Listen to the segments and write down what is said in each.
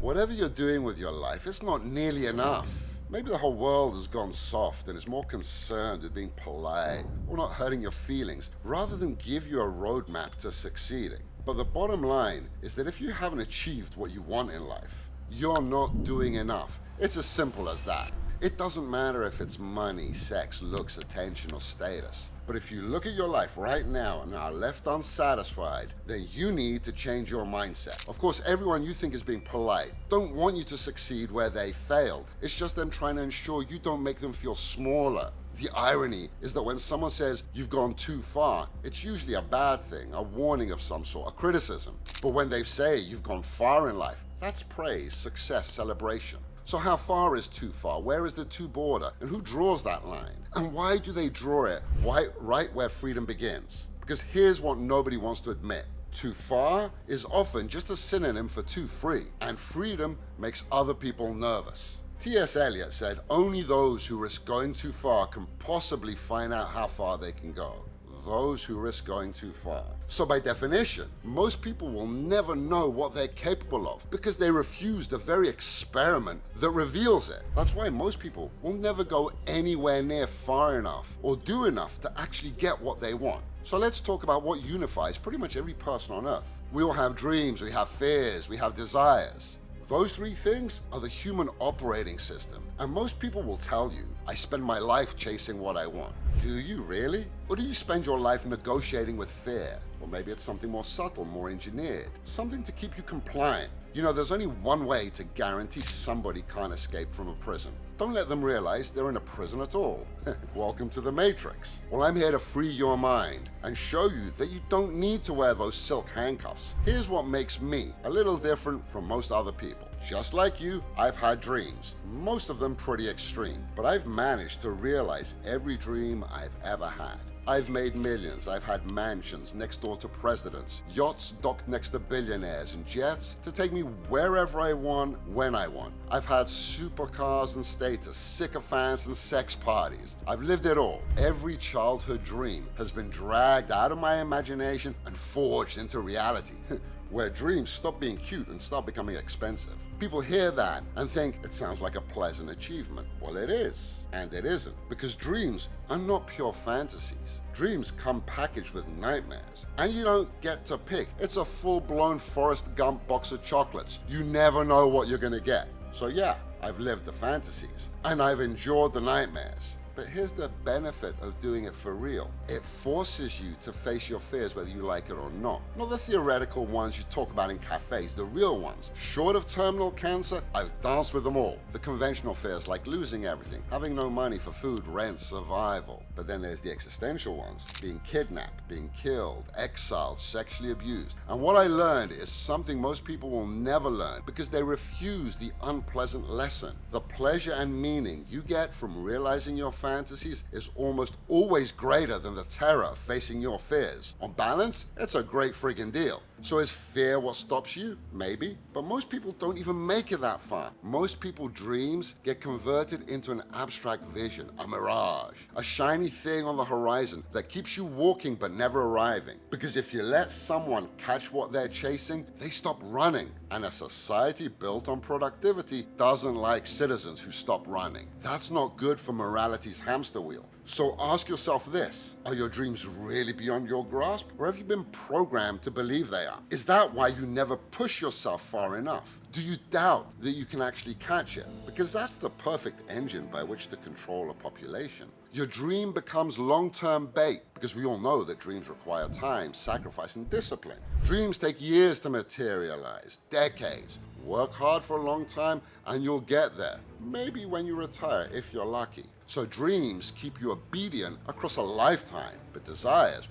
Whatever you're doing with your life, it's not nearly enough. Maybe the whole world has gone soft and is more concerned with being polite or not hurting your feelings rather than give you a roadmap to succeeding. But the bottom line is that if you haven't achieved what you want in life, you're not doing enough. It's as simple as that. It doesn't matter if it's money, sex, looks, attention, or status. But if you look at your life right now and are left unsatisfied, then you need to change your mindset. Of course, everyone you think is being polite don't want you to succeed where they failed. It's just them trying to ensure you don't make them feel smaller. The irony is that when someone says you've gone too far, it's usually a bad thing, a warning of some sort, a criticism. But when they say you've gone far in life, that's praise, success, celebration. So how far is too far? Where is the too border? And who draws that line? And why do they draw it right where freedom begins? Because here's what nobody wants to admit. Too far is often just a synonym for too free, and freedom makes other people nervous. T.S. Eliot said, only those who risk going too far can possibly find out how far they can go. Those who risk going too far. So by definition, most people will never know what they're capable of because they refuse the very experiment that reveals it. That's why most people will never go anywhere near far enough or do enough to actually get what they want. So let's talk about what unifies pretty much every person on earth. We all have dreams, we have fears, we have desires. Those three things are the human operating system. And most people will tell you, I spend my life chasing what I want. Do you really? Or do you spend your life negotiating with fear? Or maybe it's something more subtle, more engineered, something to keep you compliant. You know, there's only one way to guarantee somebody can't escape from a prison. Don't let them realize they're in a prison at all. Welcome to the Matrix. Well, I'm here to free your mind and show you that you don't need to wear those silk handcuffs. Here's what makes me a little different from most other people. Just like you, I've had dreams, most of them pretty extreme, but I've managed to realize every dream I've ever had. I've made millions, I've had mansions next door to presidents, yachts docked next to billionaires, and jets to take me wherever I want, when I want. I've had supercars and status, sycophants and sex parties. I've lived it all. Every childhood dream has been dragged out of my imagination and forged into reality, where dreams stop being cute and start becoming expensive. People hear that and think it sounds like a pleasant achievement. Well, it is, and it isn't, because dreams are not pure fantasies. Dreams come packaged with nightmares, and you don't get to pick. It's a full-blown Forrest Gump box of chocolates. You never know what you're gonna get. So yeah, I've lived the fantasies, and I've endured the nightmares. But here's the benefit of doing it for real. It forces you to face your fears whether you like it or not. Not the theoretical ones you talk about in cafes, the real ones. Short of terminal cancer, I've danced with them all. The conventional fears like losing everything, having no money for food, rent, survival. But then there's the existential ones, being kidnapped, being killed, exiled, sexually abused. And what I learned is something most people will never learn because they refuse the unpleasant lesson. The pleasure and meaning you get from realizing your fantasies is almost always greater than the terror facing your fears. On balance, it's a great friggin' deal. So is fear what stops you? Maybe. But most people don't even make it that far. Most people's dreams get converted into an abstract vision, a mirage, a shiny thing on the horizon that keeps you walking but never arriving. Because if you let someone catch what they're chasing, they stop running. And a society built on productivity doesn't like citizens who stop running. That's not good for morality's hamster wheel. So ask yourself this, are your dreams really beyond your grasp? Or have you been programmed to believe they are? Is that why you never push yourself far enough? Do you doubt that you can actually catch it? Because that's the perfect engine by which to control a population. Your dream becomes long-term bait, because we all know that dreams require time, sacrifice, and discipline. Dreams take years to materialize, decades. Work hard for a long time, and you'll get there. Maybe when you retire, if you're lucky. So dreams keep you obedient across a lifetime, but desires,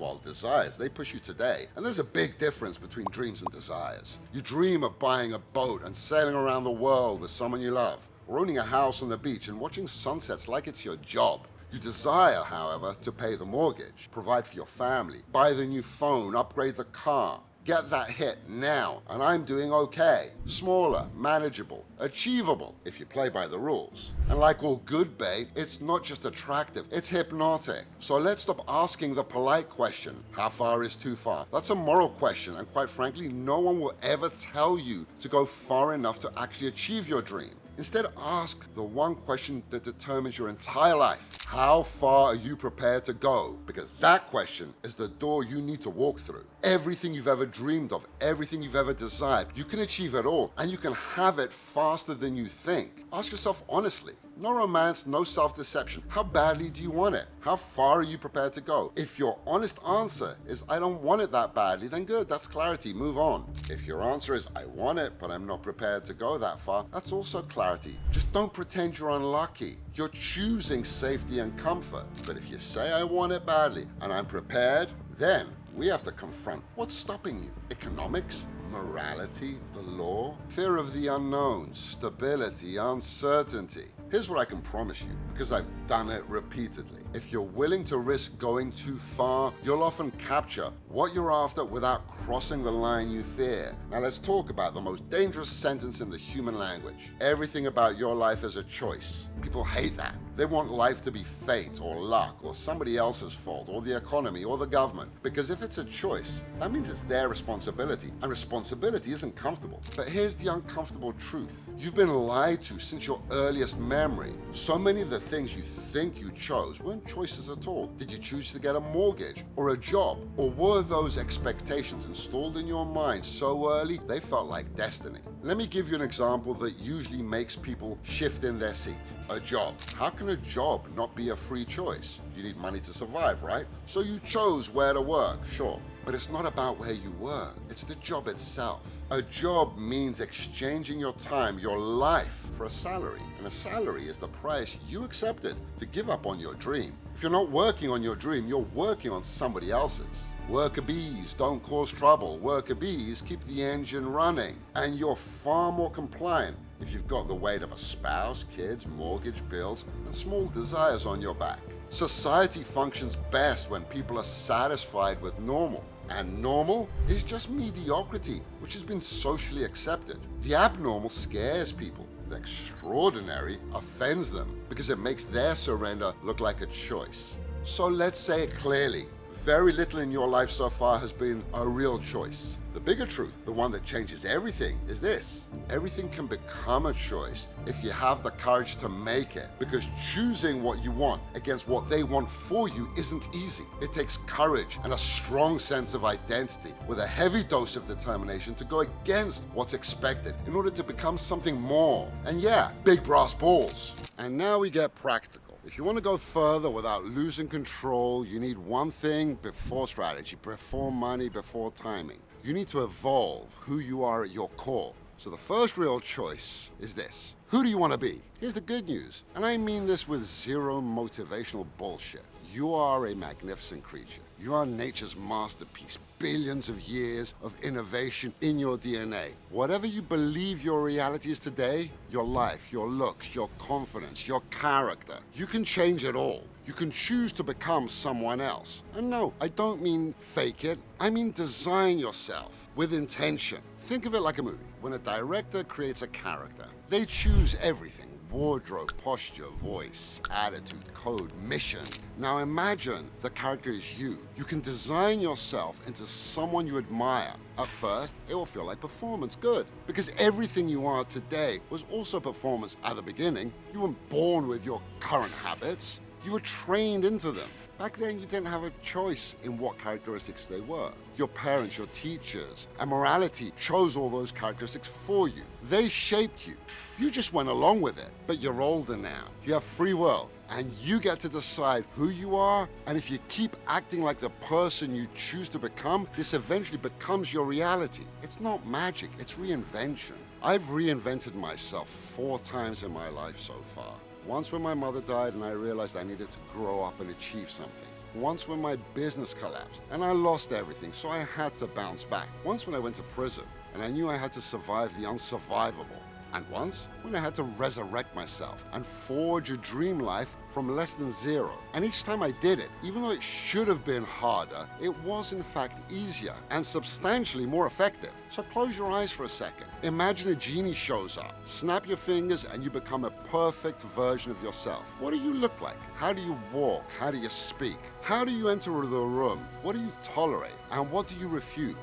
they push you today. And there's a big difference between dreams and desires. You dream of buying a boat and sailing around the world with someone you love, or owning a house on the beach and watching sunsets like it's your job. You desire, however, to pay the mortgage, provide for your family, buy the new phone, upgrade the car, get that hit now, and I'm doing okay. Smaller, manageable, achievable, if you play by the rules. And like all good bait, it's not just attractive, it's hypnotic. So let's stop asking the polite question, how far is too far? That's a moral question, and quite frankly, no one will ever tell you to go far enough to actually achieve your dream. Instead, ask the one question that determines your entire life. How far are you prepared to go? Because that question is the door you need to walk through. Everything you've ever dreamed of, everything you've ever desired, you can achieve it all, and you can have it faster than you think. Ask yourself honestly. No romance, no self-deception. How badly do you want it? How far are you prepared to go? If your honest answer is, I don't want it that badly, then good, that's clarity, move on. If your answer is, I want it, but I'm not prepared to go that far, that's also clarity. Just don't pretend you're unlucky. You're choosing safety and comfort. But if you say, I want it badly, and I'm prepared, then we have to confront what's stopping you. Economics? Morality, the law, fear of the unknown, stability, uncertainty. Here's what I can promise you, because I've done it repeatedly. If you're willing to risk going too far, you'll often capture what you're after without crossing the line you fear. Now let's talk about the most dangerous sentence in the human language. Everything about your life is a choice. People hate that. They want life to be fate or luck or somebody else's fault or the economy or the government. Because if it's a choice, that means it's their responsibility. And responsibility isn't comfortable. But here's the uncomfortable truth. You've been lied to since your earliest memory. So many of the things you think you chose weren't choices at all. Did you choose to get a mortgage or a job? Or were those expectations installed in your mind so early they felt like destiny? Let me give you an example that usually makes people shift in their seat. A job. How can a job not be a free choice? You need money to survive, right? So you chose where to work, sure. But it's not about where you work, it's the job itself. A job means exchanging your time, your life, for a salary. And a salary is the price you accepted to give up on your dream. If you're not working on your dream, you're working on somebody else's. Worker bees don't cause trouble. Worker bees keep the engine running. And you're far more compliant if you've got the weight of a spouse, kids, mortgage, bills, and small desires on your back. Society functions best when people are satisfied with normal. And normal is just mediocrity, which has been socially accepted. The abnormal scares people. The extraordinary offends them because it makes their surrender look like a choice. So let's say it clearly. Very little in your life so far has been a real choice. The bigger truth, the one that changes everything, is this. Everything can become a choice if you have the courage to make it, because choosing what you want against what they want for you isn't easy. It takes courage and a strong sense of identity with a heavy dose of determination to go against what's expected in order to become something more. And yeah, big brass balls. And now we get practical. If you want to go further without losing control, you need one thing before strategy, before money, before timing. You need to evolve who you are at your core. So the first real choice is this. Who do you want to be? Here's the good news, and I mean this with zero motivational bullshit. You are a magnificent creature. You are nature's masterpiece, billions of years of innovation in your DNA. Whatever you believe your reality is today, your life, your looks, your confidence, your character, you can change it all. You can choose to become someone else. And no, I don't mean fake it. I mean design yourself with intention. Think of it like a movie. When a director creates a character, they choose everything. Wardrobe, posture, voice, attitude, code, mission. Now imagine the character is you. You can design yourself into someone you admire. At first, it will feel like performance, good. Because everything you are today was also performance at the beginning. You weren't born with your current habits. You were trained into them. Back then, you didn't have a choice in what characteristics they were. Your parents, your teachers, and morality chose all those characteristics for you. They shaped you. You just went along with it. But you're older now. You have free will, and you get to decide who you are. And if you keep acting like the person you choose to become, this eventually becomes your reality. It's not magic, it's reinvention. I've reinvented myself 4 times in my life so far. Once when my mother died and I realized I needed to grow up and achieve something. Once when my business collapsed and I lost everything, so I had to bounce back. Once when I went to prison and I knew I had to survive the unsurvivable. And once, when I had to resurrect myself and forge a dream life from less than zero. And each time I did it, even though it should have been harder, it was in fact easier and substantially more effective. So close your eyes for a second. Imagine a genie shows up. Snap your fingers and you become a perfect version of yourself. What do you look like? How do you walk? How do you speak? How do you enter the room? What do you tolerate? And what do you refuse?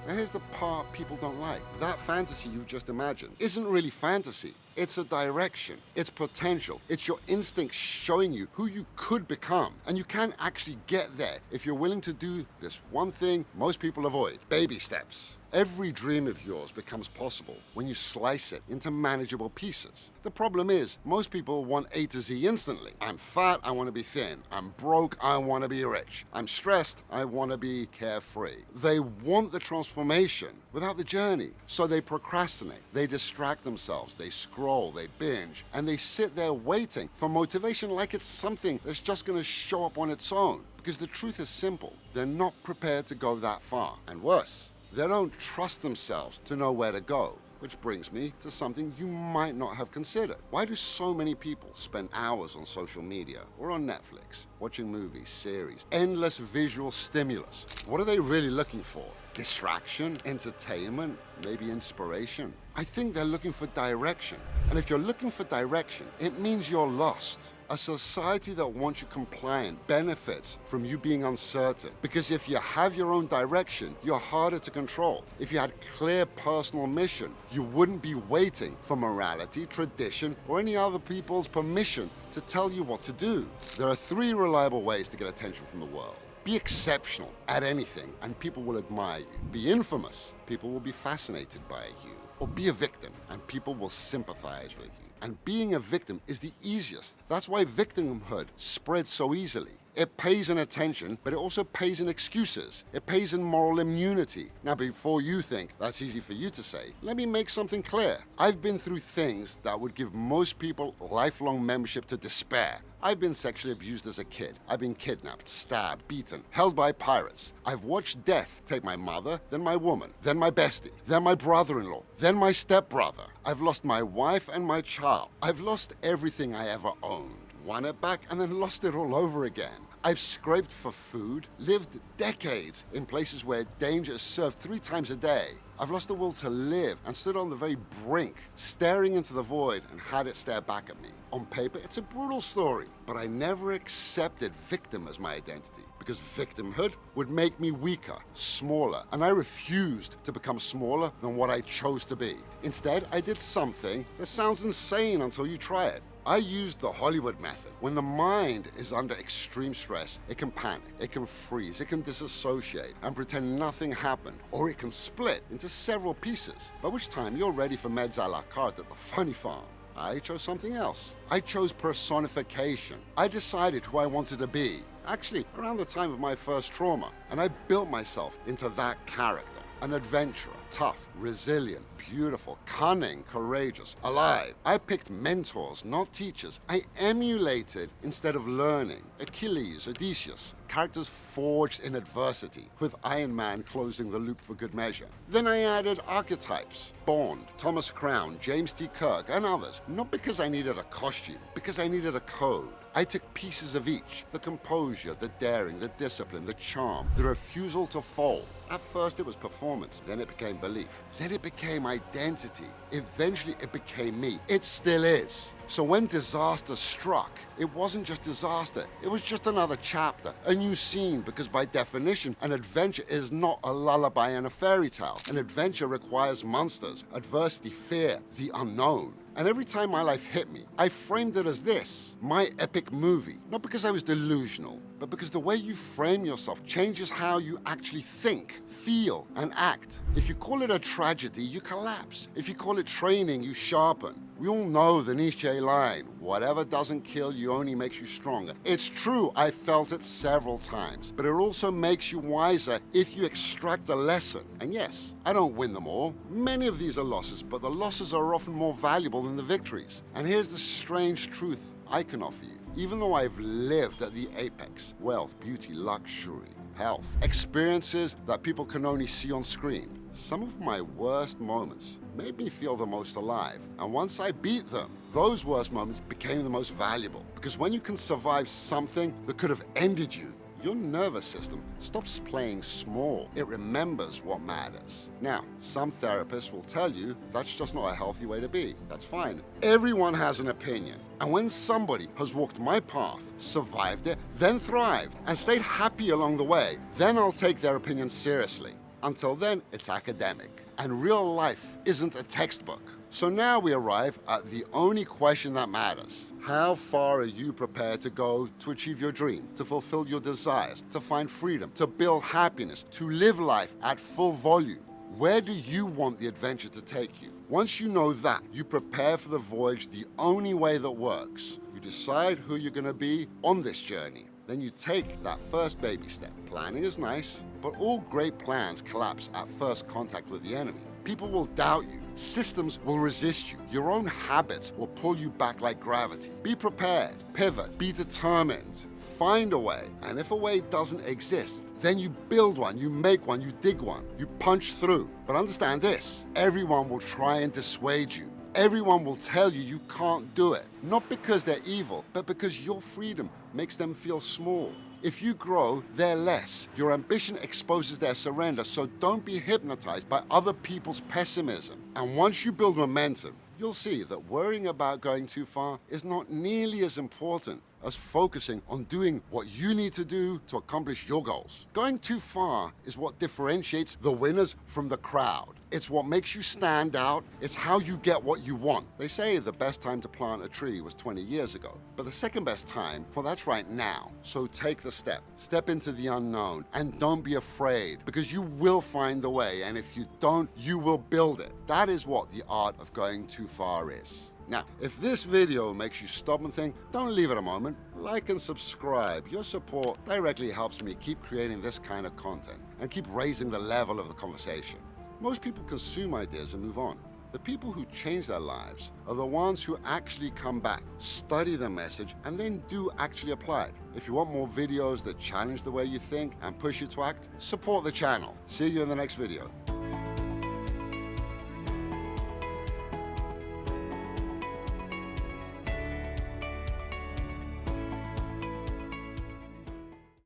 Now here's the part people don't like. That fantasy you've just imagined isn't really fantasy. It's a direction. It's potential. It's your instincts showing you who you could become. And you can actually get there if you're willing to do this one thing most people avoid: baby steps. Every dream of yours becomes possible when you slice it into manageable pieces. The problem is, most people want A to Z instantly. I'm fat, I want to be thin. I'm broke, I want to be rich. I'm stressed, I want to be carefree. They want the transformation without the journey, so they procrastinate, they distract themselves, they scroll, they binge, and they sit there waiting for motivation like it's something that's just going to show up on its own. Because the truth is simple, they're not prepared to go that far. And worse, they don't trust themselves to know where to go. Which brings me to something you might not have considered. Why do so many people spend hours on social media or on Netflix, watching movies, series, endless visual stimulus? What are they really looking for? Distraction, entertainment, maybe inspiration? I think they're looking for direction. And if you're looking for direction, it means you're lost. A society that wants you compliant benefits from you being uncertain. Because if you have your own direction, you're harder to control. If you had clear personal mission, you wouldn't be waiting for morality, tradition, or any other people's permission to tell you what to do. There are 3 reliable ways to get attention from the world. Be exceptional at anything and people will admire you. Be infamous, people will be fascinated by you. Or be a victim and people will sympathize with you. And being a victim is the easiest. That's why victimhood spreads so easily. It pays in attention, but it also pays in excuses. It pays in moral immunity. Now, before you think that's easy for you to say, let me make something clear. I've been through things that would give most people lifelong membership to despair. I've been sexually abused as a kid. I've been kidnapped, stabbed, beaten, held by pirates. I've watched death take my mother, then my woman, then my bestie, then my brother-in-law, then my stepbrother. I've lost my wife and my child. I've lost everything I ever owned. Won it back and then lost it all over again. I've scraped for food, lived decades in places where danger is served 3 times a day. I've lost the will to live and stood on the very brink, staring into the void and had it stare back at me. On paper, it's a brutal story, but I never accepted victim as my identity because victimhood would make me weaker, smaller, and I refused to become smaller than what I chose to be. Instead, I did something that sounds insane until you try it. I used the Hollywood method. When the mind is under extreme stress, it can panic, it can freeze, it can disassociate and pretend nothing happened, or it can split into several pieces, by which time you're ready for meds a la carte at the funny farm. I chose something else. I chose personification. I decided who I wanted to be, actually around the time of my first trauma, and I built myself into that character. An adventurer, tough, resilient, beautiful, cunning, courageous, alive. I picked mentors, not teachers. I emulated instead of learning. Achilles, Odysseus, characters forged in adversity, with Iron Man closing the loop for good measure. Then I added archetypes, Bond, Thomas Crown, James T. Kirk, and others, not because I needed a costume, because I needed a code. I took pieces of each: the composure, the daring, the discipline, the charm, the refusal to fold. At first it was performance, then it became belief, then it became identity. Eventually it became me. It still is. So when disaster struck, it wasn't just disaster, it was just another chapter, a new scene, because by definition, an adventure is not a lullaby and a fairy tale. An adventure requires monsters, adversity, fear, the unknown. And every time my life hit me, I framed it as this, my epic movie. Not because I was delusional, but because the way you frame yourself changes how you actually think, feel, and act. If you call it a tragedy, you collapse. If you call it training, you sharpen. We all know the Nietzsche line, whatever doesn't kill you only makes you stronger. It's true, I felt it several times, but it also makes you wiser if you extract the lesson. And yes, I don't win them all. Many of these are losses, but the losses are often more valuable than the victories. And here's the strange truth I can offer you. Even though I've lived at the apex, wealth, beauty, luxury, health, experiences that people can only see on screen, some of my worst moments made me feel the most alive. And once I beat them, those worst moments became the most valuable. Because when you can survive something that could have ended you, your nervous system stops playing small. It remembers what matters. Now, some therapists will tell you that's just not a healthy way to be. That's fine. Everyone has an opinion. And when somebody has walked my path, survived it, then thrived, and stayed happy along the way, then I'll take their opinion seriously. Until then, it's academic. And real life isn't a textbook. So now we arrive at the only question that matters. How far are you prepared to go to achieve your dream, to fulfill your desires, to find freedom, to build happiness, to live life at full volume? Where do you want the adventure to take you? Once you know that, you prepare for the voyage the only way that works. You decide who you're going to be on this journey. Then you take that first baby step. Planning is nice, but all great plans collapse at first contact with the enemy. People will doubt you. Systems will resist you. Your own habits will pull you back like gravity. Be prepared, pivot, be determined. Find a way. And if a way doesn't exist, then you build one, you make one, you dig one, you punch through. But understand this, everyone will try and dissuade you. Everyone will tell you you can't do it. Not because they're evil, but because your freedom makes them feel small. If you grow, they're less. Your ambition exposes their surrender, so don't be hypnotized by other people's pessimism. And once you build momentum, you'll see that worrying about going too far is not nearly as important as focusing on doing what you need to do to accomplish your goals. Going too far is what differentiates the winners from the crowd. It's what makes you stand out. It's how you get what you want. They say the best time to plant a tree was 20 years ago, but the second best time, well, that's right now. So take the step. Step into the unknown and don't be afraid, because you will find the way, and if you don't, you will build it. That is what the art of going too far is. Now, if this video makes you stop and think, don't leave it a moment. Like and subscribe. Your support directly helps me keep creating this kind of content and keep raising the level of the conversation. Most people consume ideas and move on. The people who change their lives are the ones who actually come back, study the message, and then do actually apply it. If you want more videos that challenge the way you think and push you to act, support the channel. See you in the next video.